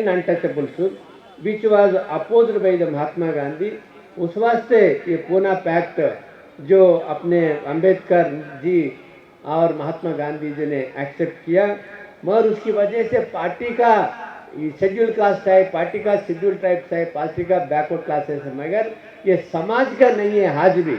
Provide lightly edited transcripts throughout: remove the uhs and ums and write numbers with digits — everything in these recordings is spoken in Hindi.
untouchables which was opposed by the Mahatma Gandhi. उस वास्ते ये पूना पैक्ट जो अपने अंबेडकर जी और महात्मा गांधी जी ने एक्सेप्ट किया, मगर उसकी वजह से पार्टी का शेड्यूल कास्ट है, पार्टी का शेड्यूल ट्राइब्स है, पार्टी का बैकवर्ड क्लासेस है, मगर ये समाज का नहीं है आज भी,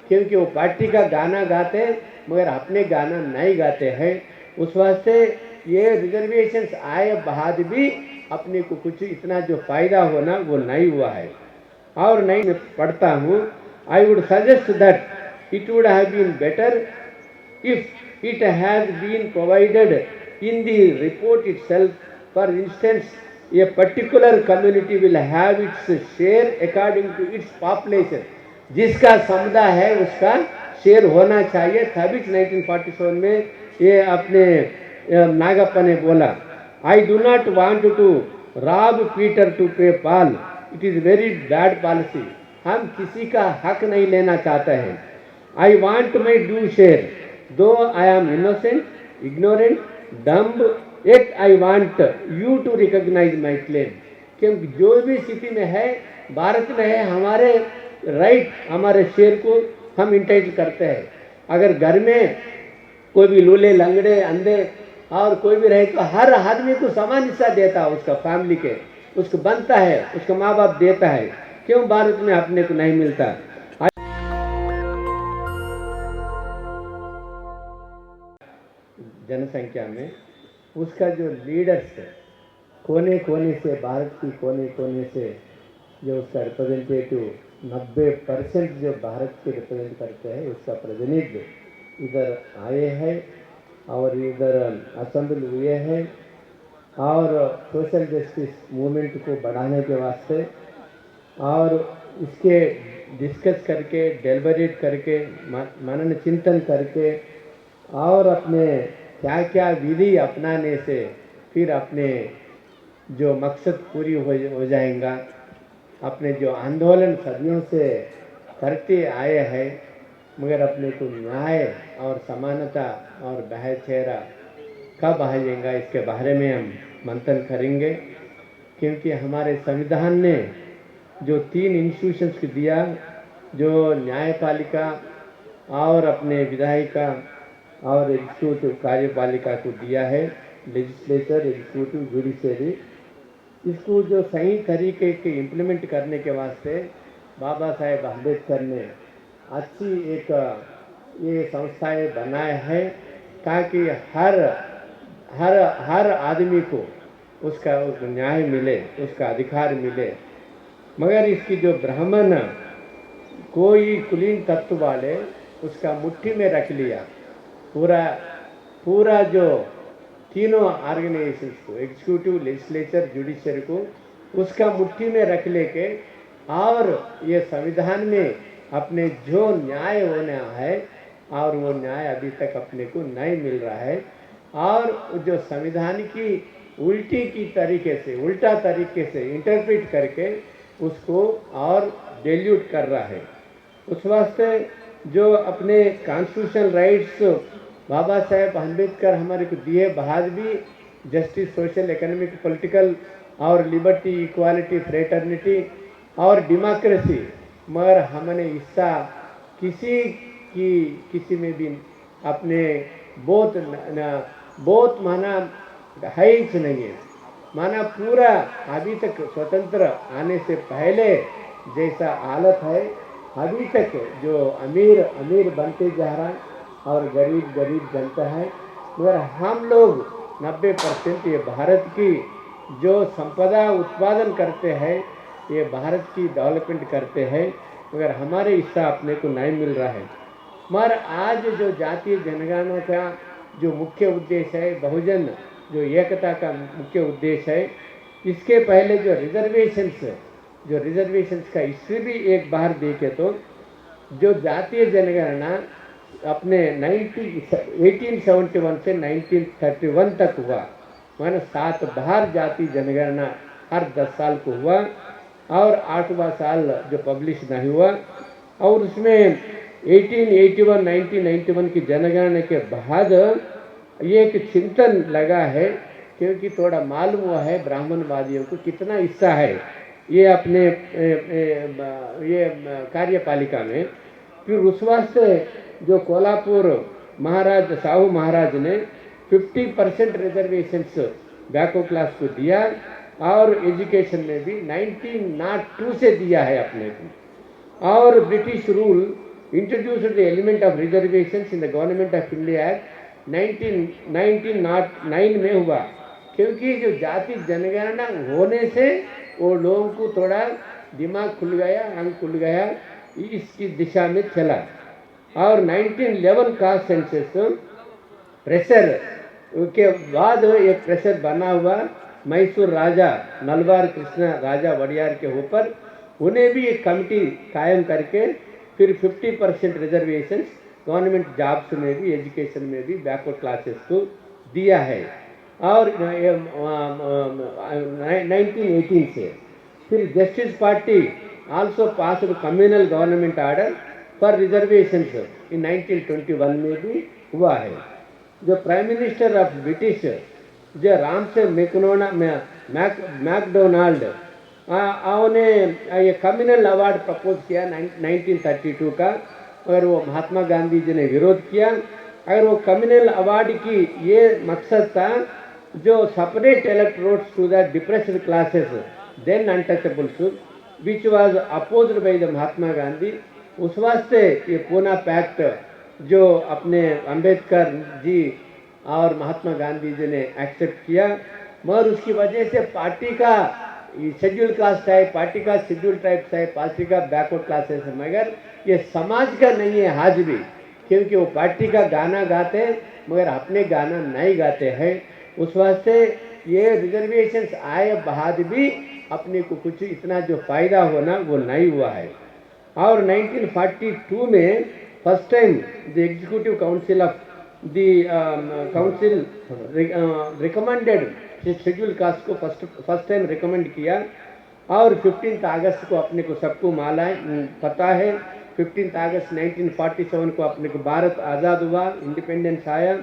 क्योंकि वो पार्टी का गाना गाते हैं मगर अपने गाना नहीं गाते हैं। उस वास्ते ये रिजर्वेशंस आए बाद भी अपने को कुछ इतना जो फायदा होना वो नहीं हुआ है। और नहीं मैं पढ़ता हूँ, I would suggest that it would have been better if it has been provided in the report itself. For instance, a particular community will have its share according to its population. जिसका समुदाय है उसका शेयर होना चाहिए। तभी 1947 में ये अपने नागप्पा ने बोला, I do not want to rob Peter to pay Paul, it is very bad policy. हम किसी का हक नहीं लेना चाहते हैं। I want my due share दो I am innocent, ignorant, dumb, yet I want you to recognize my claim। क्योंकि जो भी स्थिति में है भारत में है, हमारे राइट हमारे शेर को हम इंटाइटल करते हैं। अगर घर में कोई भी लूले लंगड़े अंधे और कोई भी रहे तो हर आदमी को समान हिस्सा देता है, उसका फैमिली के उसको बनता है, उसका माँ बाप देता है। क्यों भारत में अपने को नहीं मिलता? जनसंख्या में उसका जो लीडर्स है कोने कोने से, भारत की कोने कोने से जो उसका रिप्रेजेंटेटिव 90% जो भारत के रिप्रेजेंट करते हैं, उसका प्रतिनिधित्व इधर आए हैं और इधर असेंबल हुए हैं और सोशल जस्टिस मूवमेंट को बढ़ाने के वास्ते और इसके डिस्कस करके, डेलिबरेट करके, मनन चिंतन करके और अपने क्या क्या विधि अपनाने से फिर अपने जो मकसद पूरी हो जाएगा। अपने जो आंदोलन सदियों से करते आए हैं, मगर अपने को न्याय और समानता और भाईचारा कब आएगा, इसके बारे में हम मंथन करेंगे। क्योंकि हमारे संविधान ने जो 3 इंस्टीट्यूशंस को दिया, जो न्यायपालिका और अपने विधायिका और एग्जीक्यूटिव कार्यपालिका को दिया है, लेजिस्लेचर, एग्जीक्यूटिव, जुडिशरी, इसको जो सही तरीके के इम्प्लीमेंट करने के वास्ते बाबा साहेब अम्बेडकर ने अच्छी एक ये संस्थाएं बनाए हैं ताकि हर आदमी को उसका न्याय मिले, उसका अधिकार मिले। मगर इसकी जो ब्राह्मण कोई कुलीन तत्व वाले उसका मुट्ठी में रख लिया, पूरा जो तीनों ऑर्गेनाइजेशंस को, एग्जीक्यूटिव, लेजिस्लेचर, जुडिशरी को उसका मुट्ठी में रख लेके और ये संविधान में अपने जो न्याय होना है और वो न्याय अभी तक अपने को नहीं मिल रहा है और जो संविधान की उल्टा तरीके से इंटरप्रेट करके उसको और डेल्यूट कर रहा है। उस वास्ते जो अपने कॉन्स्टिट्यूशनल राइट्स बाबा साहेब अम्बेडकर हमारे को दिए बाद भी जस्टिस, सोशल, इकोनॉमिक, पॉलिटिकल और लिबर्टी, इक्वालिटी, फ्रेटर्निटी और डेमोक्रेसी, मगर हमने हिस्सा किसी में भी अपने बहुत माना है ही नहीं है। माना पूरा अभी तक स्वतंत्र आने से पहले जैसा हालत है, अभी तक जो अमीर बनते जा रहा है और गरीब जनता है। मगर हम लोग 90% ये भारत की जो संपदा उत्पादन करते हैं, ये भारत की डेवलपमेंट करते हैं, मगर हमारे हिस्सा अपने को नहीं मिल रहा है। मगर आज जो जातीय जनगणना का जो मुख्य उद्देश्य है, बहुजन जो एकता का मुख्य उद्देश्य है, इसके पहले जो रिजर्वेशंस का हिस्ट्री भी एक बार देखे तो जो जातीय जनगणना अपने 1871 से 1931 तक हुआ, माना 7 बार जाति जनगणना हर 10 साल को हुआ और 8वां साल जो पब्लिश नहीं हुआ। और उसमें 1991 की जनगणना के बाद ये एक चिंतन लगा है क्योंकि थोड़ा मालूम हुआ है ब्राह्मणवादियों को कितना हिस्सा है ये अपने ये कार्यपालिका में। फिर उस वास्ते जो कोल्हापुर महाराज साहू महाराज ने 50% रिजर्वेशंस बैकवर्ड क्लास को दिया और एजुकेशन में भी 1902 से दिया है अपने को। और British rule introduced the element of reservations in the government of India act 1909 में हुआ, क्योंकि जो जाति जनगणना होने से वो लोगों को थोड़ा दिमाग खुल गया, अंग खुल गया, इसकी दिशा में चला। और 1911 का सेंसस प्रेशर के बाद एक प्रेशर बना हुआ मैसूर राजा नलवार कृष्ण राजा वड़ियार के ऊपर, उन्हें भी एक कमिटी कायम करके फिर 50% रिजर्वेशन गवर्नमेंट जॉब्स में भी एजुकेशन में भी बैकवर्ड क्लासेस को दिया है। और 1918 से फिर justice party also passed communal government order for reservations in 1921 में भी हुआ है। जो प्राइम मिनिस्टर ऑफ ब्रिटिश जो रामसे मैकडोनाल्ड उन्होंने ये कम्युनल अवार्ड प्रपोज किया 1932 का, अगर वो महात्मा गांधी जी ने विरोध किया। अगर वो कम्युनल अवार्ड की ये मकसद था जो separate electorates to the depressed classes then untouchables which was opposed by the Mahatma Gandhi, उस वास्ते ये पूना पैक्ट जो अपने अंबेडकर जी और महात्मा गांधी जी ने एक्सेप्ट किया, मगर उसकी वजह से पार्टी का शेड्यूल कास्ट है, पार्टी का शेड्यूल ट्राइब्स है, पार्टी का बैकवर्ड क्लासेस है, मगर ये समाज का नहीं है आज भी, क्योंकि वो पार्टी का गाना गाते मगर अपने गाना नहीं गाते हैं। उस वास्ते ये रिजर्वेशंस आए बाद भी अपने को कुछ इतना जो फायदा होना वो नहीं हुआ है। और 1942 में first time the executive council of the council recommended schedule caste को फर्स्ट टाइम रिकमेंड किया। और 15 अगस्त को अपने को सबको माला पता है, 15 अगस्त 1947 को अपने को भारत आज़ाद हुआ, इंडिपेंडेंस आया।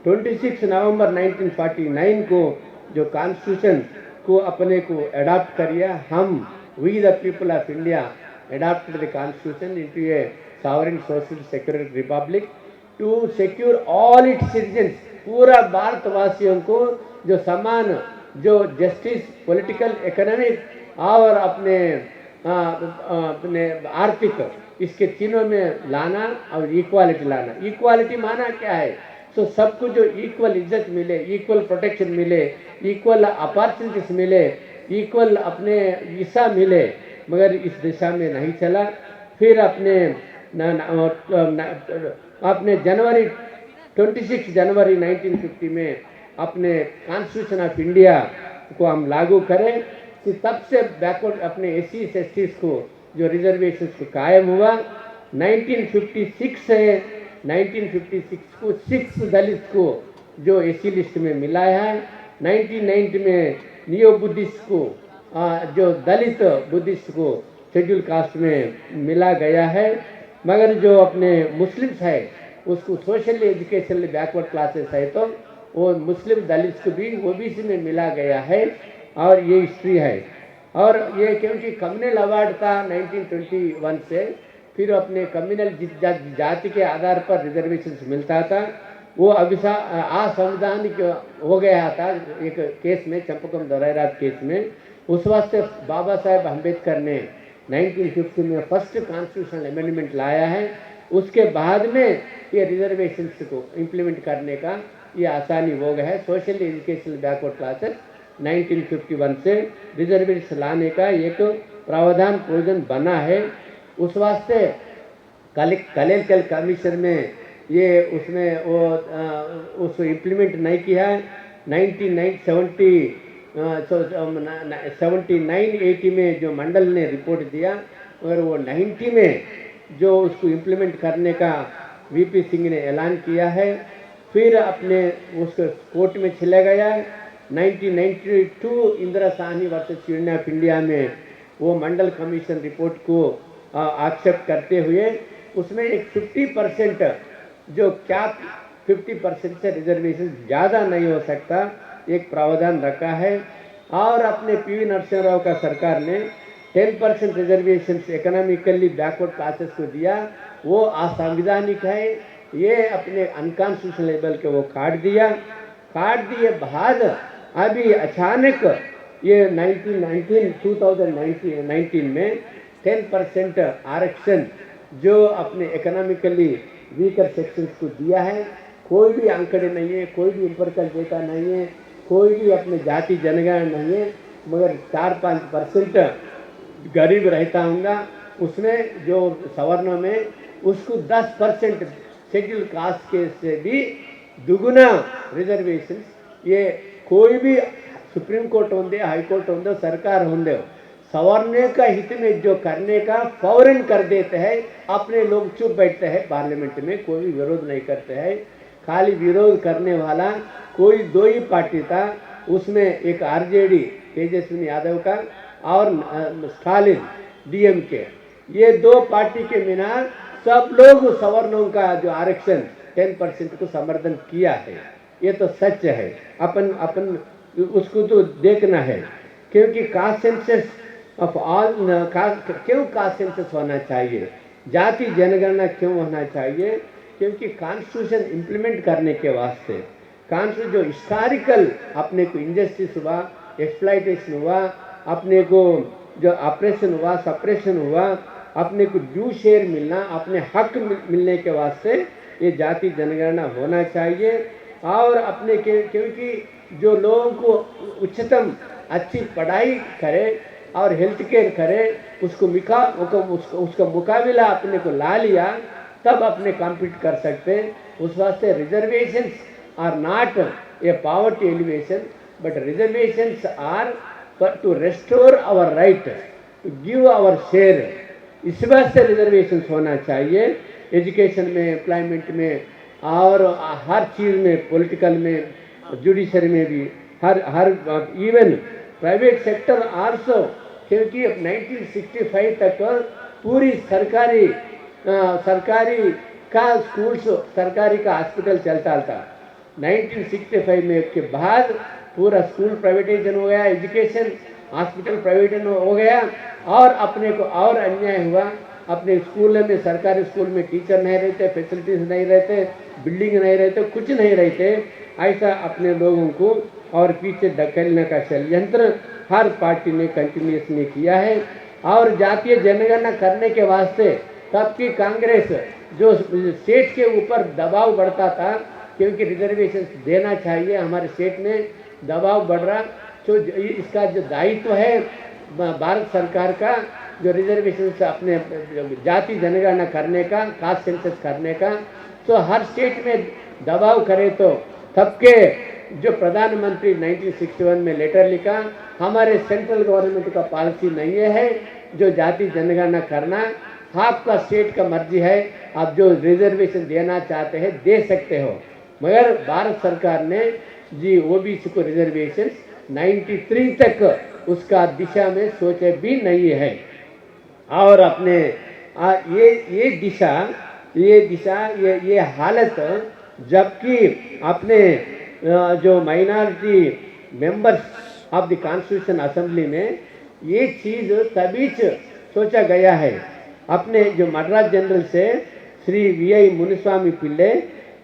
26 नवंबर 1949 को जो कॉन्स्टिट्यूशन को अपने को अडॉप्ट किया, हम we the people of India adopted the constitution into a sovereign social secular republic to secure all its citizens, पूरा भारतवासियों को जो समान जो जस्टिस पॉलिटिकल इकोनॉमिक और अपने आर्थिक इसके तीनों में लाना और इक्वालिटी लाना। इक्वालिटी माना क्या है? तो सबको जो इक्वल इज्जत मिले, इक्वल प्रोटेक्शन मिले, इक्वल अपॉर्चुनिटीज मिले, इक्वल अपने हिस्सा मिले, मगर इस दिशा में नहीं चला। फिर अपने 26 जनवरी 1950 में अपने कॉन्स्टिट्यूशन ऑफ इंडिया को हम लागू करें कि तब से बैकवर्ड अपने एसी एसटीज को जो रिजर्वेशन को कायम हुआ। 1956 से 1956 को 6 दलित को जो एसी लिस्ट में मिलाया है। 1990 में नियो बुद्धिस्ट को जो दलित बुद्धिस्ट को शेड्यूल कास्ट में मिला गया है, मगर जो अपने मुस्लिम्स है उसको सोशल एजुकेशन बैकवर्ड क्लासेस है तो वो मुस्लिम दलित को भी ओबीसी में मिला गया है। और ये हिस्ट्री है। और ये क्योंकि कम्युनल अवार्ड था 1921 से, फिर अपने कम्युनल जाति के आधार पर रिजर्वेशन मिलता था, वो असंवैधानिक हो गया था एक केस में, चंपकम दौरारात केस में। उस वास्ते बाबा साहेब अम्बेडकर ने 1950 में फर्स्ट कॉन्स्टिट्यूशनल अमेंडमेंट लाया है। उसके बाद में ये रिजर्वेशंस को इम्प्लीमेंट करने का ये आसानी हो गया है। सोशल एजुकेशनल बैकवर्ड क्लासेस 1951 से रिजर्वेशन लाने का एक प्रावधान प्रोविजन बना है। उस वास्ते कलेक्टर कमीशन में ये उसमें वो उसको इम्प्लीमेंट नहीं किया है। 79-80 में जो मंडल ने रिपोर्ट दिया, और वो 90 में जो उसको इम्प्लीमेंट करने का वीपी सिंह ने ऐलान किया है। फिर अपने उसको कोर्ट में चला गया। 1992 Indira Sahni versus union of India में वो मंडल कमीशन रिपोर्ट को एक्सेप्ट करते हुए उसमें एक 50% जो कैप 50% से रिजर्वेशन ज़्यादा नहीं हो सकता, एक प्रावधान रखा है। और अपने पीवी नरसिम्हा राव का सरकार ने 10% रिजर्वेशन इकोनॉमिकली बैकवर्ड क्लासेस को दिया, वो असंवैधानिक है, ये अपने अनकॉन्स्टिट्यूशनल लेवल के वो काट दिए बाद अभी अचानक ये 2019 में 10% आरक्षण जो अपने इकोनॉमिकली वीकर सेक्शंस को दिया है। कोई भी आंकड़े नहीं है, कोई भी इंपरकल डेटा नहीं है, कोई भी अपने जाति जनगणना नहीं है, मगर 4-5% गरीब रहता होगा, उसमें जो सवर्णों में उसको 10% शेड्यूल कास्ट के से भी दुगुना रिजर्वेशन। ये कोई भी सुप्रीम कोर्ट होंगे, हाई कोर्ट होंगे, सरकार होंगे, सवर्ण का हित में जो करने का फौरन कर देते हैं। अपने लोग चुप बैठते हैं, पार्लियामेंट में कोई भी विरोध नहीं करते हैं। खाली विरोध करने वाला कोई दो ही पार्टी था, उसमें एक आरजेडी तेजस्वी यादव का और स्टालिन डीएमके, ये दो पार्टी के बिना सब लोग सवर्णों का जो आरक्षण 10% को समर्थन किया है। ये तो सच है, अपन उसको तो देखना है। क्योंकि कास्ट सेंसस ऑफ ऑल, क्यों कास्ट सेंसस होना चाहिए, जाति जनगणना क्यों होना चाहिए? क्योंकि कॉन्स्टिट्यूशन इम्प्लीमेंट करने के वास्ते, कॉन्स्टिट्यूशन जो हिस्टोरिकल अपने को इंजस्टिस हुआ, एक्सप्लॉइटेशन हुआ, अपने को जो ऑपरेशन हुआ, सप्रेशन हुआ, अपने को ड्यू शेयर मिलना, अपने हक मिलने के वास्ते ये जाति जनगणना होना चाहिए। और अपने क्योंकि जो लोगों को उच्चतम अच्छी पढ़ाई करे और हेल्थ केयर करे, उसका मुकाबला अपने को ला लिया, तब अपने कॉम्पीट कर सकते हैं। उस वास्ते reservations are not a poverty alleviation, but reservations are to restore our right, to give our share. इस वास्ते रिजर्वेशंस होना चाहिए, एजुकेशन में, एम्प्लॉयमेंट में और हर चीज़ में, पॉलिटिकल में, जुडिशरी में भी, her even private sector also. क्योंकि 1965 तक पूरी सरकारी का स्कूल्स, सरकारी का हॉस्पिटल चलता था। 1965 में के बाद पूरा स्कूल प्राइवेटाइजेशन हो गया, एजुकेशन हॉस्पिटल प्राइवेटाइजेशन हो गया, और अपने को और अन्याय हुआ। अपने स्कूल में, सरकारी स्कूल में टीचर नहीं रहते, फैसिलिटीज नहीं रहते, बिल्डिंग नहीं रहते, कुछ नहीं रहते। ऐसा अपने लोगों को और पीछे धकेलने का षड्यंत्र हर पार्टी ने कंटिन्यूसली किया है। और जातीय जनगणना करने के वास्ते तब की कांग्रेस जो स्टेट के ऊपर दबाव बढ़ता था, क्योंकि रिजर्वेशन देना चाहिए, हमारे स्टेट में दबाव बढ़ रहा, तो इसका जो दायित्व है भारत सरकार का, जो रिजर्वेशन से अपने जाति जनगणना करने का, कास्ट सेंसस करने का, तो हर स्टेट में दबाव करे। तो तब के जो प्रधानमंत्री 1961 में लेटर लिखा, हमारे सेंट्रल गवर्नमेंट का पॉलिसी नहीं है जो जाति जनगणना करना, आपका स्टेट का मर्जी है, आप जो रिजर्वेशन देना चाहते हैं दे सकते हो। मगर भारत सरकार ने जी ओबीसी को रिजर्वेशन 93 तक उसका दिशा में सोचे भी नहीं है। और अपने ये हालत, जबकि अपने जो minority members of the constitution assembly में ये चीज़ तभी सोचा गया है। अपने जो मद्रास जनरल से श्री वी.आई. मुनिस्वामी पिल्ले,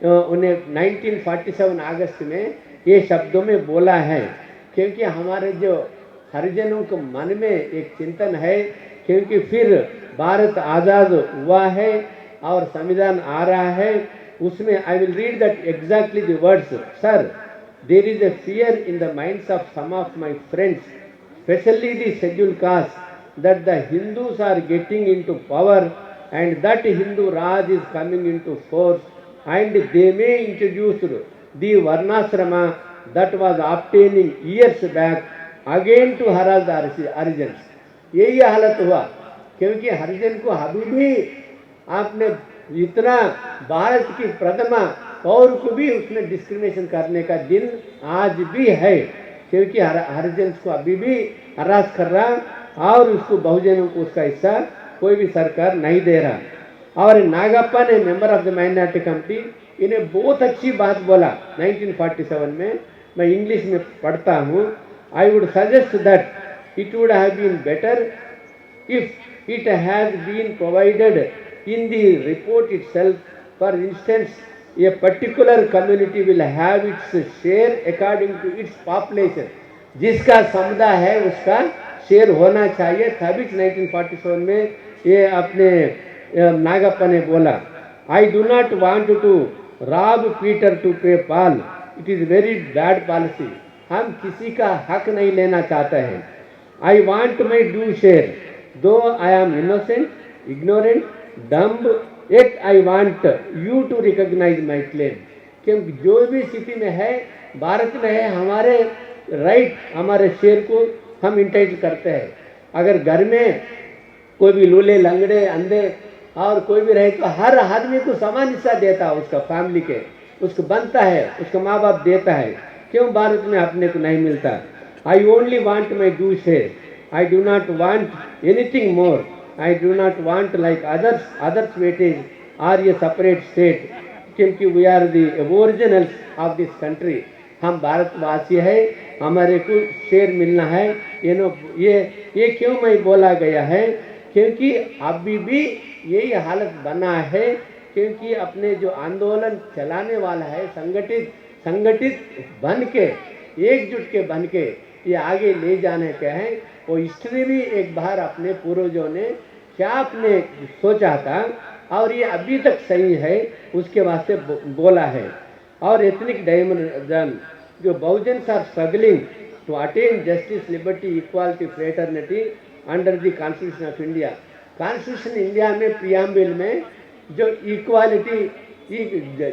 उन्हें 1947 अगस्त में ये शब्दों में बोला है, क्योंकि हमारे जो हरिजनों के मन में एक चिंतन है, क्योंकि फिर भारत आज़ाद हुआ है और संविधान आ रहा है, उसमें I will read that exactly the words. Sir, there is a fear in the minds of some of my friends, specially the schedule caste, that the Hindus are getting into power and that Hindu Raj is coming into force, and they may introduce the Varnasrama that was obtaining years back again to harass the Harijans। यही हालत हुआ, क्योंकि हरिजन को अभी भी आपने इतना भारत की प्रथमा पौर को भी उसमें डिस्क्रिमिनेशन करने का दिन आज भी है, क्योंकि हरिजन को अभी भी हरास कर रहा और उसको बहुजनों को उसका हिस्सा कोई भी सरकार नहीं दे रहा। और नागप्पा ने, member of the minority committee, इन्हें बहुत अच्छी बात बोला 1947 में। मैं इंग्लिश में पढ़ता हूँ. I would suggest that it would have been better if it had been provided in the report itself. For instance, a particular community will have its share according to its population. जिसका समुदाय है उसका शेयर होना चाहिए. तभी 1947 में ये अपने नागप्पा ने बोला. I do not want to rob Peter to pay Paul. It is very bad policy. हम किसी का हक नहीं लेना चाहते हैं. I want my due share. Though I am innocent, ignorant, dumb, yet I want you to recognize my claim. क्योंकि जो भी स्थिति में है, भारत में है, हमारे राइट, हमारे शेयर को हम इंटाइटल करते हैं. अगर घर में कोई भी लूले लंगड़े अंधे और कोई भी रहे तो हर आदमी को समान हिस्सा देता है, उसका फैमिली के उसको बनता है, उसका माँ बाप देता है. क्यों भारत में अपने को नहीं मिलता? I only want my due share. I do not want anything more. I do not want like others weightage are a separate state. क्योंकि we are the originals of this country. हम भारतवासी है, हमारे को शेयर मिलना है. ये क्यों मैं बोला गया है? क्योंकि अभी भी यही हालत बना है. क्योंकि अपने जो आंदोलन चलाने वाला है, संगठित बन के, एकजुट के बन के ये आगे ले जाने के हैं. वो हिस्ट्री भी एक बार अपने पूर्वजों ने क्या अपने सोचा था और ये अभी तक सही है, उसके वास्ते बोला है. और एथनिक डायमेंशन जो Bahujans are struggling to attain justice, liberty, equality, fraternity under the constitution of India. Constitution India में प्रियम्बल में जो इक्वालिटी,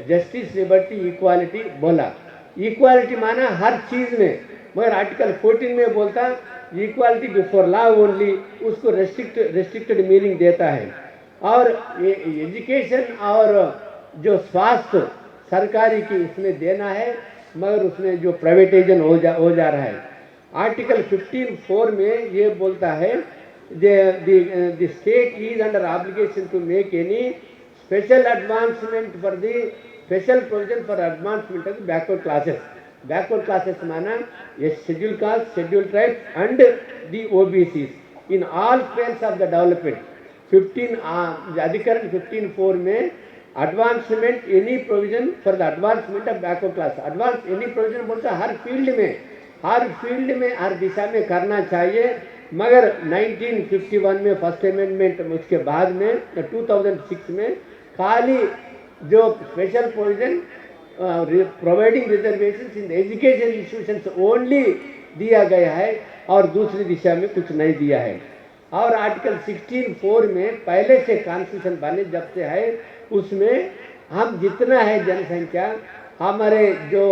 जस्टिस, लिबर्टी, इक्वालिटी बोला. इक्वालिटी माना हर चीज़ में, मगर आर्टिकल 14 में बोलता इक्वालिटी बिफोर लॉ ओनली. उसको रेस्ट्रिक्टेड मीनिंग देता है. और एजुकेशन और जो स्वास्थ्य सरकारी की उसमें देना है, मगर उसमें जो प्राइवेटाइजेशन हो जा रहा है. आर्टिकल 15(4) में ये बोलता है the state is under obligation to make any special advancement for the special provision for advancement of the backward classes. Backward classes माना ये scheduled caste, scheduled tribes and the OBCs in all spheres of the development. 15 अधिकरण 15(4) में advancement any provision for the advancement of backward class. advance any provision बोलता हर फील्ड में हर दिशा में करना चाहिए. मगर 1951 में फर्स्ट अमेंडमेंट, उसके बाद में 2006 में खाली जो special provision providing reservations in education institutions only दिया गया है और दूसरी दिशा में कुछ नहीं दिया है. और आर्टिकल 16(4) में पहले से कॉन्स्टिट्यूशन बने जब से है, उसमें हम जितना है जनसंख्या, हमारे जो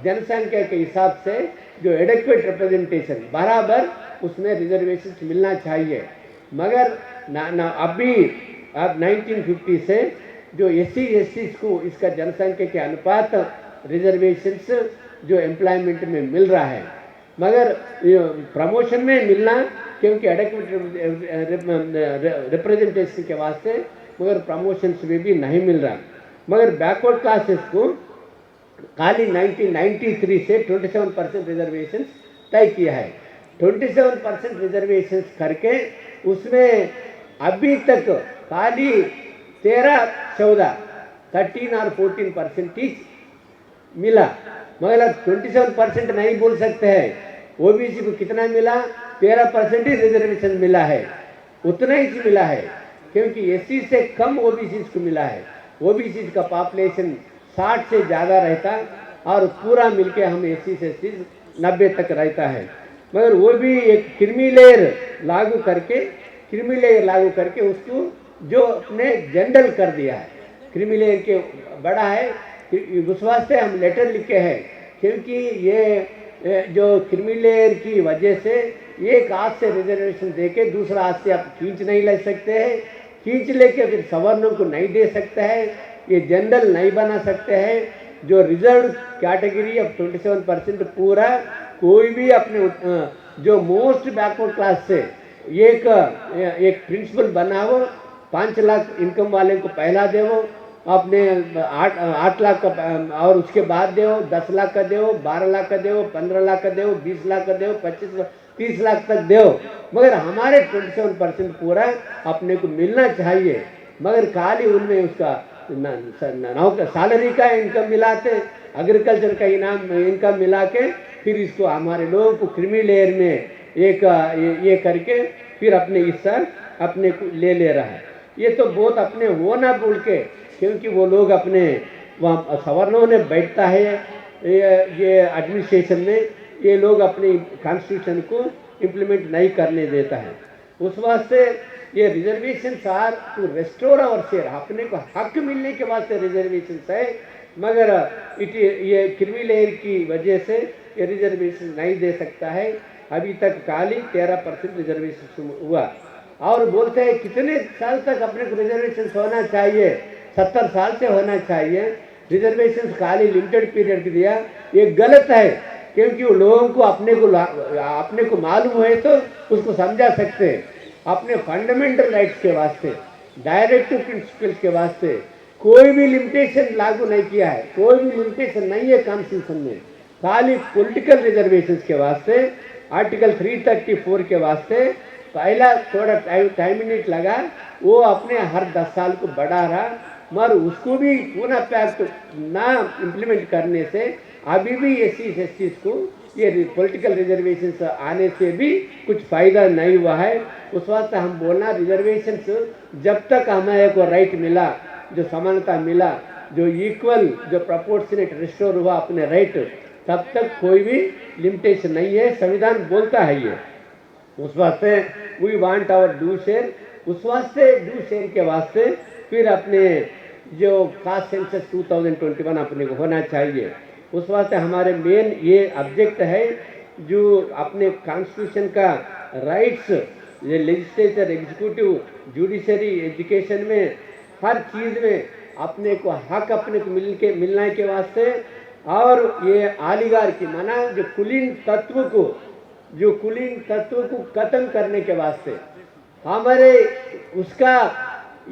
जनसंख्या के हिसाब से जो एडेक्वेट रिप्रेजेंटेशन बराबर उसमें रिजर्वेशन मिलना चाहिए. मगर ना अभी अब 1950 से जो SC ST को इसका जनसंख्या के अनुपात रिजर्वेशंस जो एम्प्लॉयमेंट में मिल रहा है, मगर प्रमोशन में मिलना क्योंकि एडेक्वेट रिप्रेजेंटेशन के वास्ते, मगर प्रमोशंस में भी नहीं मिल रहा. मगर बैकवर्ड क्लासेस को खाली 1993 से 27% रिजर्वेशन तय किया है. 27% रिजर्वेशन करके उसमें अभी तक खाली 13 और 14% मिला. मगर 27% नहीं बोल सकते हैं. OBC को कितना मिला? 13% ही रिजर्वेशन मिला है, उतना ही मिला है. क्योंकि SC से कम OBC को मिला है. OBC का पॉपुलेशन 60 से ज़्यादा रहता और पूरा मिलके हम SC से 90 तक रहता है. मगर वो भी एक क्रीमी लेयर लागू करके उसको जो अपने जनरल कर दिया है. क्रीमी लेयर के बड़ा है, उस वास्ते हम लेटर लिखे हैं. क्योंकि ये जो क्रीमी लेयर की वजह से एक हाथ से रिजर्वेशन देके दूसरा हाथ से आप खींच नहीं ले सकते हैं. खींच लेके फिर सवर्णों को नहीं दे सकते हैं. ये जनरल नहीं बना सकते हैं. जो रिजर्व कैटेगरी अब 27% पूरा कोई भी अपने जो मोस्ट बैकवर्ड क्लास से एक प्रिंसिपल बना हो, 5 लाख इनकम वाले को पहला देवो, आपने 8 लाख का और उसके बाद दो 10 लाख का दो 12 लाख का दो 15 लाख का दो 20 लाख का दो 25 30 लाख तक दो, मगर हमारे 27% पूरा अपने को मिलना चाहिए। मगर खाली उनमें उसका सैलरी का इनकम मिलाते, एग्रीकल्चर का इनकम मिला के फिर इसको हमारे लोगों को क्रीमी लेयर में ये करके फिर अपने हिस्सा अपने को ले रहा है। ये तो बहुत अपने वो ना भूल के, क्योंकि वो लोग अपने वहाँ सवर्णों ने बैठता है ये एडमिनिस्ट्रेशन में, ये लोग अपने कॉन्स्टिट्यूशन को इम्प्लीमेंट नहीं करने देता है। उस वास्ते ये reservation are to restore our share, अपने को हक मिलने के वास्ते रिजर्वेशन है, मगर ये क्रीमी लेयर की वजह से ये रिजर्वेशन नहीं दे सकता है। अभी तक खाली 13% रिजर्वेशन हुआ और बोलते हैं कितने साल तक अपने को रिजर्वेशन होना चाहिए, 70 साल से होना चाहिए। रिजर्वेशन खाली लिमिटेड पीरियड दिया, ये गलत है, क्योंकि वो लोगों को अपने को मालूम है तो उसको समझा सकते हैं। अपने फंडामेंटल राइट्स के वास्ते, डायरेक्टिव प्रिंसिपल्स के वास्ते कोई भी लिमिटेशन लागू नहीं किया है, कोई भी लिमिटेशन नहीं है कॉन्स्टिट्यूशन में। खाली पॉलिटिकल रिजर्वेशन के वास्ते आर्टिकल 334 के वास्ते पहला थोड़ा टाइम मिनट लगा, वो अपने हर 10 साल को बढ़ा रहा, मगर उसको भी पूना पैक्ट ना इम्प्लीमेंट करने से अभी भी SC/ST को ये पॉलिटिकल रिजर्वेशन आने से भी कुछ फायदा नहीं हुआ है। उस वास्ते हम बोलना रिजर्वेशन जब तक हमें को राइट मिला, जो समानता मिला, जो इक्वल, जो प्रपोर्शनेट रिस्टोर हुआ अपने राइट, तब तक कोई भी लिमिटेशन नहीं है, संविधान बोलता है ये। उस वास्ते we want our due share, उस वास्ते ड्यू शेयर के वास्ते फिर अपने जो कास्ट सेंसस 2021 अपने को होना चाहिए। उस वास्ते हमारे मेन ये ऑब्जेक्ट है, जो अपने कॉन्स्टिट्यूशन का राइट्स, ये लेजिस्लेचर, एग्जीक्यूटिव, जुडिशरी, एजुकेशन में हर चीज़ में अपने को हक अपने को मिलने के वास्ते, और ये आलिगार की माना जो कुलीन तत्व को खत्म करने के वास्ते हमारे उसका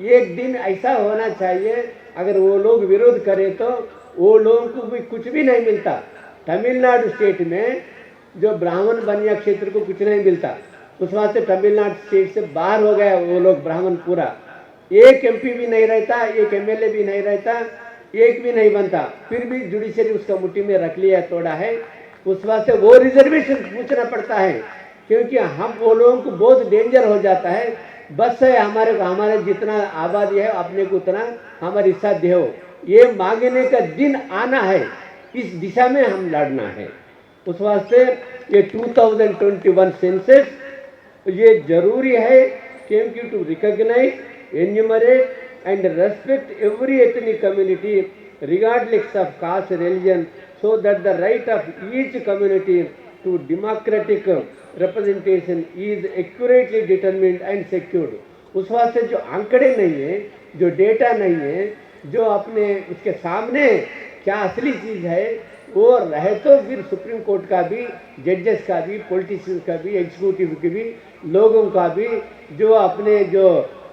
एक दिन ऐसा होना चाहिए, अगर वो लोग विरोध करें तो वो लोगों को भी कुछ भी नहीं मिलता। तमिलनाडु स्टेट में जो ब्राह्मण बनिया क्षेत्र को कुछ नहीं मिलता, उस वास्ते तमिलनाडु स्टेट से बाहर हो गया वो लोग ब्राह्मण पूरा। एक MP भी नहीं रहता, एक MLA भी नहीं रहता, एक भी नहीं बनता, फिर भी जुडिशरी उसका मुट्ठी में रख लिया, तोड़ा है। उस वास्ते वो रिजर्वेशन पूछना पड़ता है, क्योंकि हम वो लोगों को बहुत डेंजर हो जाता है। बस है हमारे जितना आबादी है अपने को उतना हमारे हिस्सा दो, ये मांगने का दिन आना है, इस दिशा में हम लड़ना है। उस वास्ते ये 2021 सेंसस ये जरूरी है, क्योंकि to recognise, enumerate and respect every ethnic community regardless of caste, religion, so that the right of each community to democratic representation is accurately determined and secured। उस वास्ते जो आंकड़े नहीं है, जो डेटा नहीं है, जो अपने उसके सामने क्या असली चीज़ है वो रहे, तो फिर सुप्रीम कोर्ट का भी, जजेस का भी, पॉलिटिशियंस का भी, एग्जीक्यूटिव के भी, लोगों का भी, जो अपने जो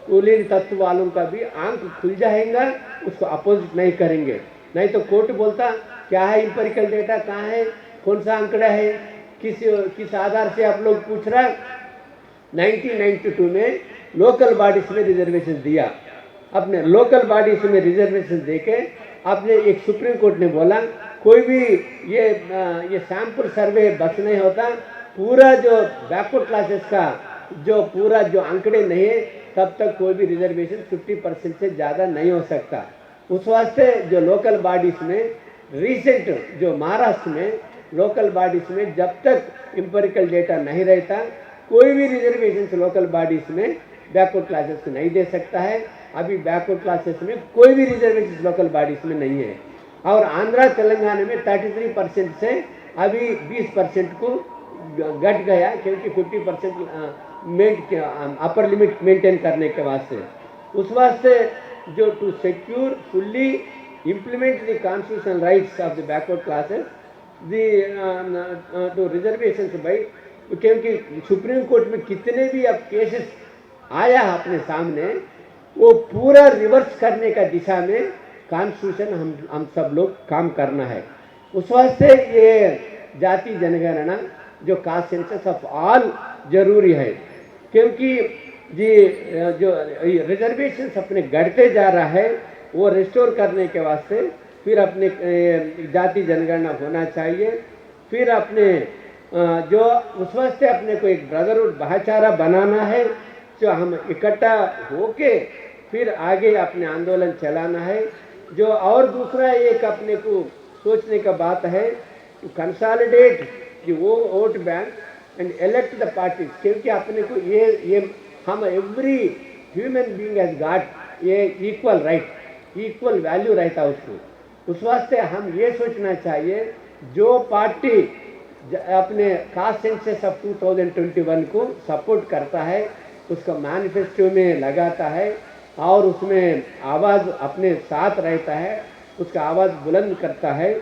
कुलीन तत्व वालों का भी आंख खुल जाएगा, उसको अपोजिट नहीं करेंगे। नहीं तो कोर्ट बोलता क्या है, इंपेरिकल डेटा कहाँ है, कौन सा आंकड़ा है, किस आधार से आप लोग पूछ रहा। 1992 में लोकल बॉडीज में रिजर्वेशन दिया, अपने लोकल बॉडीज में रिजर्वेशन देके आपने एक सुप्रीम कोर्ट ने बोला कोई भी ये सैंपल सर्वे बस नहीं होता, पूरा जो बैकवर्ड क्लासेस का जो पूरा जो आंकड़े नहीं है, तब तक कोई भी रिजर्वेशन 50% से ज़्यादा नहीं हो सकता। उस वास्ते जो लोकल बॉडीज में रिसेंट जो महाराष्ट्र में लोकल बॉडीज में जब तक इंपेरिकल डेटा नहीं रहता, कोई भी रिजर्वेशन लोकल बॉडीज में बैकवर्ड क्लासेस को नहीं दे सकता है। अभी बैकवर्ड क्लासेस में कोई भी रिजर्वेशन लोकल बॉडीज में नहीं है, और आंध्रा तेलंगाना में 33% से अभी 20% को घट गया, क्योंकि 50% अपर लिमिट मेंटेन करने के वास्ते। उस वास्ते जो to secure fully implement the constitutional rights of the backward classes the to reservation by, क्योंकि सुप्रीम कोर्ट में कितने भी अब केसेस आया अपने सामने, वो पूरा रिवर्स करने का दिशा में कॉन्स्टिट्यूशन हम सब लोग काम करना है। उस वास्ते ये जाति जनगणना जो कास्ट सेंसस ऑफ ऑल जरूरी है, क्योंकि जी जो रिजर्वेशन अपने घटते जा रहा है वो रिस्टोर करने के वास्ते फिर अपने जाति जनगणना होना चाहिए। फिर अपने जो उस वास्ते अपने को एक ब्रदरहुड भाईचारा बनाना है, जो हम इकट्ठा होके फिर आगे अपने आंदोलन चलाना है। जो और दूसरा एक अपने को सोचने का बात है to consolidate the vote bank and elect the parties, क्योंकि अपने को ये हम every human being has got ये इक्वल राइट, इक्वल वैल्यू रहता है उसको। उस वास्ते हम ये सोचना चाहिए जो पार्टी अपने कास्ट सेंसस ऑफ 2021 को सपोर्ट करता है, उसका मैनिफेस्टो में लगाता है और उसमें आवाज़ अपने साथ रहता है, उसका आवाज़ बुलंद करता है,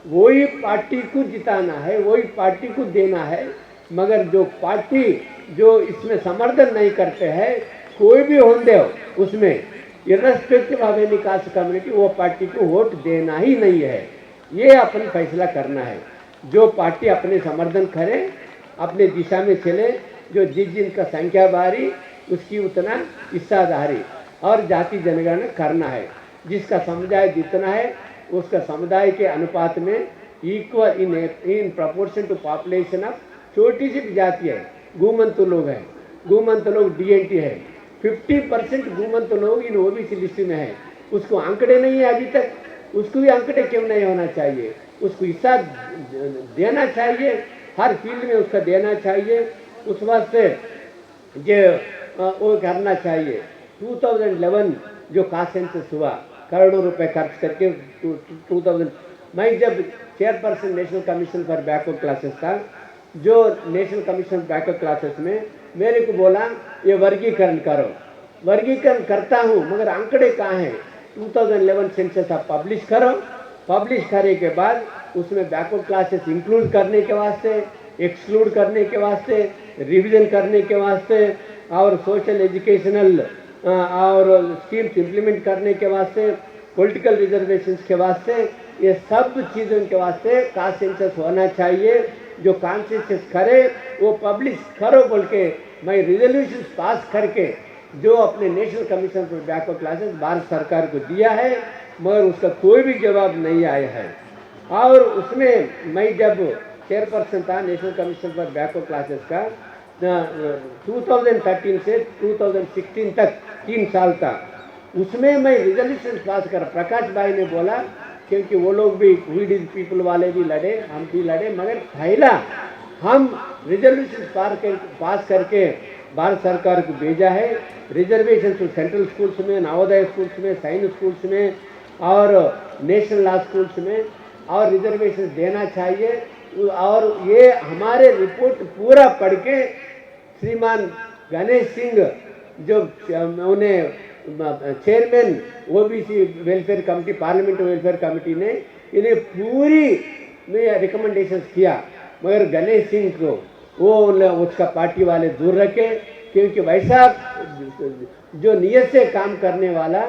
वही पार्टी को जिताना है, वही पार्टी को देना है। मगर जो पार्टी जो इसमें समर्थन नहीं करते हैं, कोई भी होंदे हो उसमें irrespective of any caste community, वो पार्टी को वोट देना ही नहीं है। ये अपन फैसला करना है। जो पार्टी अपने समर्थन करे, अपने दिशा में चले, जो जिनका संख्या बारी उसकी उतना हिस्सादारी और जाति जनगणना करना है। जिसका समुदाय जितना है उसका समुदाय के अनुपात में equal in proportion to population of छोटी सी जाति है। घूमंत लोग हैं, घूमंत लोग डीएनटी है, 50% घूमंत लोग इन ओबीसी लिस्ट में है। उसको आंकड़े नहीं है अभी तक, उसको भी आंकड़े क्यों नहीं होना चाहिए, उसको हिस्सा देना चाहिए, हर फील्ड में उसका देना चाहिए। उस वास्ते जो वो करना चाहिए। 2011 जो कास्ट सेंसस हुआ, करोड़ों रुपए खर्च करके 2000 मैं जब chairperson national commission for backward classes था, जो नेशनल कमीशन बैकवर्ड क्लासेस में मेरे को बोला ये वर्गीकरण करो, वर्गीकरण करता हूँ मगर आंकड़े कहाँ हैं। 2011 सेंसस आप पब्लिश करो, पब्लिश करने के बाद उसमें बैकवर्ड क्लासेस इंक्लूड करने के वास्ते, एक्सक्लूड करने के वास्ते, रिवीजन करने के वास्ते और सोशल एजुकेशनल और स्कीम्स इम्प्लीमेंट करने के वास्ते, पॉलिटिकल रिजर्वेशंस के वास्ते, ये सब चीज़ों के वास्ते कास्ट सेंसस होना चाहिए। जो कॉन्सेंसस करे वो पब्लिश करो बोल के मैं रिजोल्यूशन पास करके जो अपने national commission for backward classes Bharat सरकार को दिया है, मगर उसका कोई भी जवाब नहीं आया है। और उसमें मैं जब चेयरपर्सन था national commission for backward classes का 2013 से 2016 तक 3 साल था, उसमें मैं रिजोल्यूशन पास कर, प्रकाश भाई ने बोला क्योंकि वो लोग भी वीडीज पीपल वाले भी लड़े, हम भी लड़े, मगर पहला हम रिजोल्यूशन पास करके भारत सरकार को भेजा है। रिजर्वेशन सेंट्रल स्कूल्स में, नवोदय स्कूल्स में, सैनिक स्कूल्स में और नेशनल लॉ स्कूल्स में और रिजर्वेशन देना चाहिए। और ये हमारे रिपोर्ट पूरा पढ़ के श्रीमान गणेश सिंह जो उन्हें chairman OBC welfare committee, parliament welfare committee ने इन्हें पूरी में रिकमेंडेशंस किया, मगर गणेश सिंह को वो उसका पार्टी वाले दूर रखे, क्योंकि वैसा जो नियत से काम करने वाला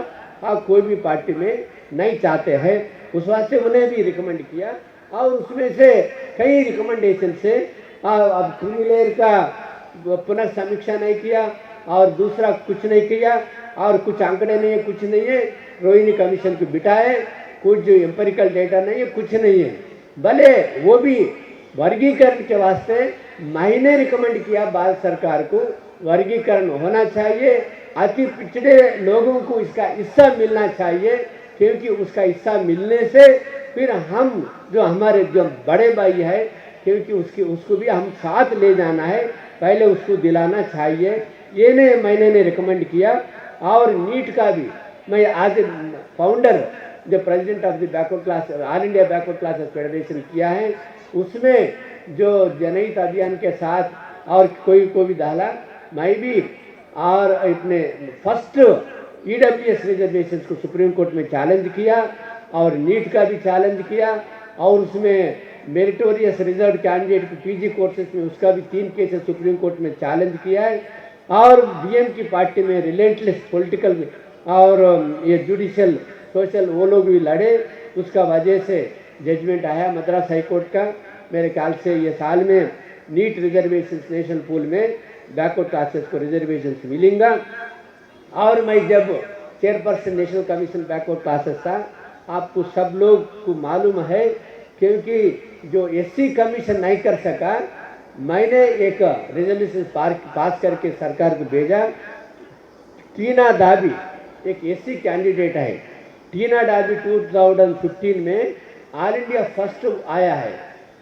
कोई भी पार्टी में नहीं चाहते हैं। उस वास्ते उन्हें भी रिकमेंड किया और उसमें से कई रिकमेंडेशन से अब क्रिमिलेयर का पुनः समीक्षा नहीं किया और दूसरा कुछ नहीं किया और कुछ आंकड़े नहीं है, कुछ नहीं है। रोहिणी कमीशन को बिठाए, कुछ एम्पेरिकल डेटा नहीं है, कुछ नहीं है। भले वो भी वर्गीकरण के वास्ते मैंने रिकमेंड किया भारत सरकार को वर्गीकरण होना चाहिए, अति पिछड़े लोगों को इसका हिस्सा मिलना चाहिए, क्योंकि उसका हिस्सा मिलने से फिर हम जो हमारे जो बड़े भाई है, क्योंकि उसको भी हम साथ ले जाना है, पहले उसको दिलाना चाहिए। ये मैंने रिकमेंड किया। और नीट का भी मैं आज फाउंडर जो president of the backward class all India backward classes federation किया है, उसमें जो जनहित अभियान के साथ और कोई को भी डाला, मैं भी और अपने फर्स्ट ईडब्ल्यूएस रिजर्वेशन को सुप्रीम कोर्ट में चैलेंज किया और नीट का भी चैलेंज किया और उसमें मेरिटोरियस रिजर्व कैंडिडेट को पीजी कोर्सेज में उसका भी 3 केसेस सुप्रीम कोर्ट में चैलेंज किया है। और डीएम की पार्टी में रिलेंटलेस पॉलिटिकल और ये जुडिशियल सोशल वो लोग भी लड़े, उसका वजह से जजमेंट आया मद्रास हाई कोर्ट का। मेरे ख्याल से ये साल में नीट रिजर्वेशन नेशनल पूल में बैकवर्ड क्लासेस को रिजर्वेशन मिलेगा। और मैं जब chairperson national commission backward classes था, आपको सब लोग को मालूम है, क्योंकि जो एससी कमीशन नहीं कर सका, मैंने एक रेजोल्यूशन पास करके सरकार को भेजा। टीना डाबी एक एससी कैंडिडेट है। टीना डाबी 2015 में ऑल इंडिया फर्स्ट आया है,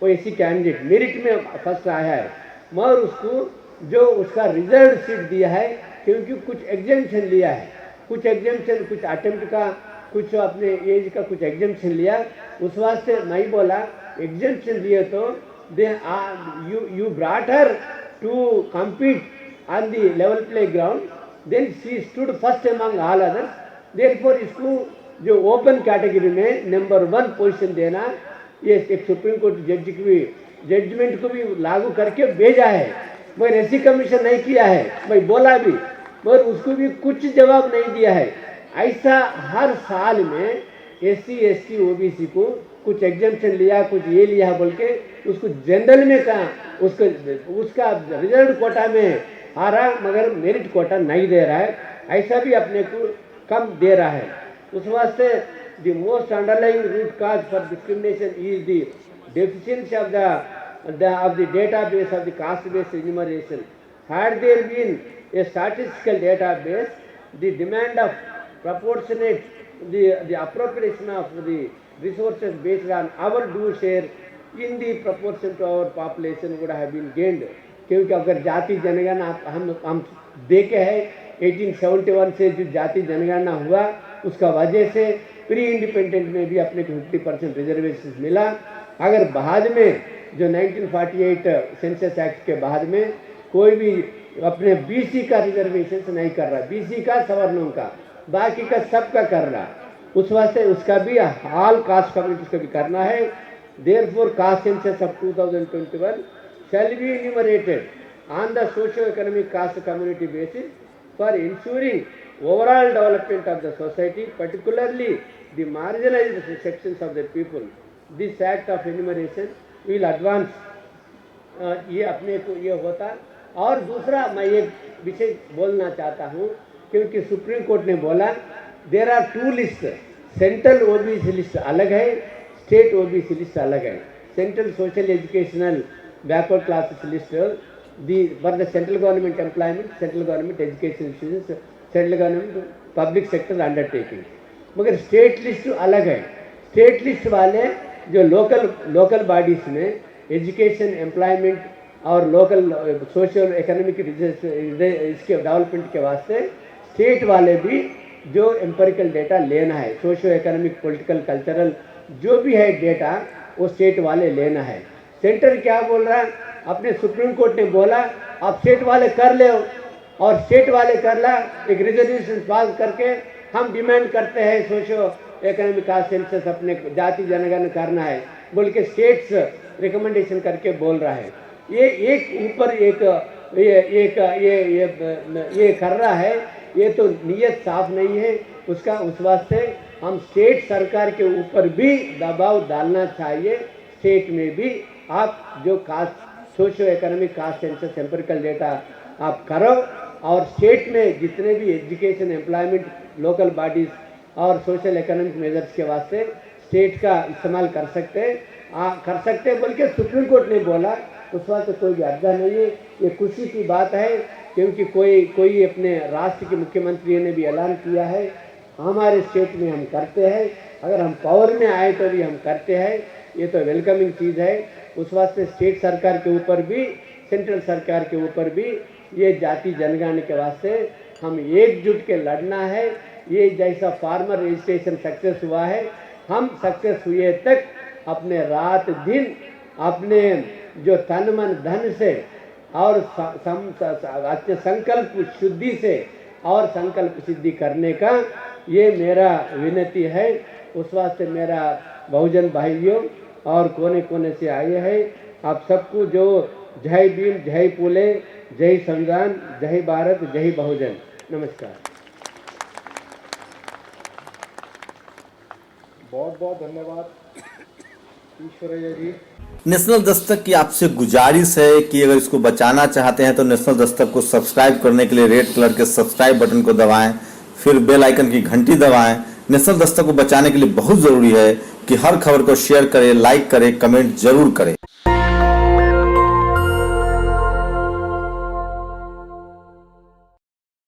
वो एससी कैंडिडेट मेरिट में फर्स्ट आया है, मगर उसको जो उसका रिजर्व सीट दिया है, क्योंकि कुछ एग्जेम्पशन लिया है, कुछ एग्जेम्पशन, कुछ अटेम्प्ट का, कुछ अपने एज का कुछ एग्जेम्पशन लिया। उस वास्ते मैं बोला एग्जेम्पशन लिए तो you brought her to compete on the level playground, then she stood first among all others, therefore इसको जो ओपन कैटेगरी में नंबर 1 पोजीशन देना, ये एक सुप्रीम कोर्ट जज की भी जजमेंट को भी लागू करके भेजा है। मगर एससी कमीशन नहीं किया है, मैं बोला भी, मगर उसको भी कुछ जवाब नहीं दिया है। ऐसा हर साल में एससी एसटी ओबीसी को कुछ एग्जेम्पशन लिया, कुछ ये लिया बोल के उसको जनरल में कहा, उसका रिजर्व कोटा में आ रहा, मगर मेरिट कोटा नहीं दे रहा है। ऐसा भी अपने को कम दे रहा है। उस वास्ते the most underlying root cause for discrimination is the deficiency of the database of the caste based enumeration. Had there been a statistical database, the demand of proportionate the appropriation of the resources based on our due share in the proportion to our population would have been gained. क्योंकि अगर जाति जनगणना हम देखे हैं 1871 से जो जाति जनगणना हुआ, उसका वजह से प्री इंडिपेंडेंट में भी अपने को 50% रिजर्वेशन मिला। अगर बाद में जो 1948 सेंसस एक्ट के बाद में कोई भी अपने बीसी का रिजर्वेशन नहीं कर रहा, बीसी का, सवर्णों का, बाकी का सबका कर रहा, उस वास्ते उसका भी ऑल कास्ट कम्युनिटीज का भी करना है। Therefore caste census of 2021 shall be enumerated on the socio-economic caste community basis for ensuring overall development of the society, particularly the marginalized sections of the people. This act of enumeration will advance ये अपने को ये होता। और दूसरा मैं एक विषय बोलना चाहता हूँ, क्योंकि सुप्रीम कोर्ट ने बोला there are 2 list, central OBC list अलग है, स्टेट ओबीसी लिस्ट अलग है। Central social educational backward classes list for the central government employment, central government education institutions, central government public sector undertaking। मगर स्टेट लिस्ट अलग है। स्टेट लिस्ट वाले जो लोकल बॉडीज में एजुकेशन, एम्प्लॉयमेंट और लोकल सोशल इकोनॉमिक इसके डेवलपमेंट के वास्ते स्टेट वाले भी जो एम्पेरिकल डेटा लेना है, सोशो इकोनॉमिक, पॉलिटिकल, कल्चरल जो भी है डेटा, वो स्टेट वाले लेना है। सेंटर क्या बोल रहा है, अपने सुप्रीम कोर्ट ने बोला आप स्टेट वाले कर ले, और स्टेट वाले कर ला, एक रिजोल्यूशन पास करके हम डिमांड करते हैं सोशो इकोनॉमिक कास्ट सेंसस अपने जाति जनगणना करना है बोल के स्टेट्स रिकमेंडेशन करके बोल रहा है। ये एक ऊपर ये कर रहा है, ये तो नीयत साफ नहीं है उसका। उस वास्ते हम स्टेट सरकार के ऊपर भी दबाव डालना चाहिए, स्टेट में भी आप जो caste socio economic caste census empirical data आप करो, और स्टेट में जितने भी एजुकेशन, एम्प्लॉयमेंट, लोकल बॉडीज और सोशल इकोनॉमिक मेजर्स के वास्ते स्टेट का इस्तेमाल कर सकते बोल के सुप्रीम कोर्ट ने बोला। उस वास्ते कोई भी अर्जा नहीं है, ये खुशी की बात है, क्योंकि कोई अपने राष्ट्र के मुख्यमंत्री ने भी ऐलान किया है हमारे स्टेट में हम करते हैं, अगर हम पावर में आए तो भी हम करते हैं, ये तो वेलकमिंग चीज़ है। उस वास्ते स्टेट सरकार के ऊपर भी, सेंट्रल सरकार के ऊपर भी ये जाति जनगणना के वास्ते हम एकजुट के लड़ना है। ये जैसा फार्मर रजिस्ट्रेशन सक्सेस हुआ है, हम सक्सेस हुए तक अपने रात दिन अपने जो तन मन धन से और अच्छे संकल्प शुद्धि से और संकल्प सिद्धि करने का ये मेरा विनती है। उस वास्ते मेरा बहुजन भाइयों और कोने कोने से आए हैं, आप सबको जो जय भीम, जय फूले, जय संविधान, जय भारत, जय बहुजन। नमस्कार। बहुत बहुत धन्यवाद ईश्वरैया जी। नेशनल दस्तक की आपसे गुजारिश है कि अगर इसको बचाना चाहते हैं तो नेशनल दस्तक को सब्सक्राइब करने के लिए रेड कलर के सब्सक्राइब बटन को दबाएं, फिर बेल आइकन की घंटी दबाएं। नेशनल दस्तक को बचाने के लिए बहुत जरूरी है कि हर खबर को शेयर करें, लाइक करें, कमेंट जरूर करें।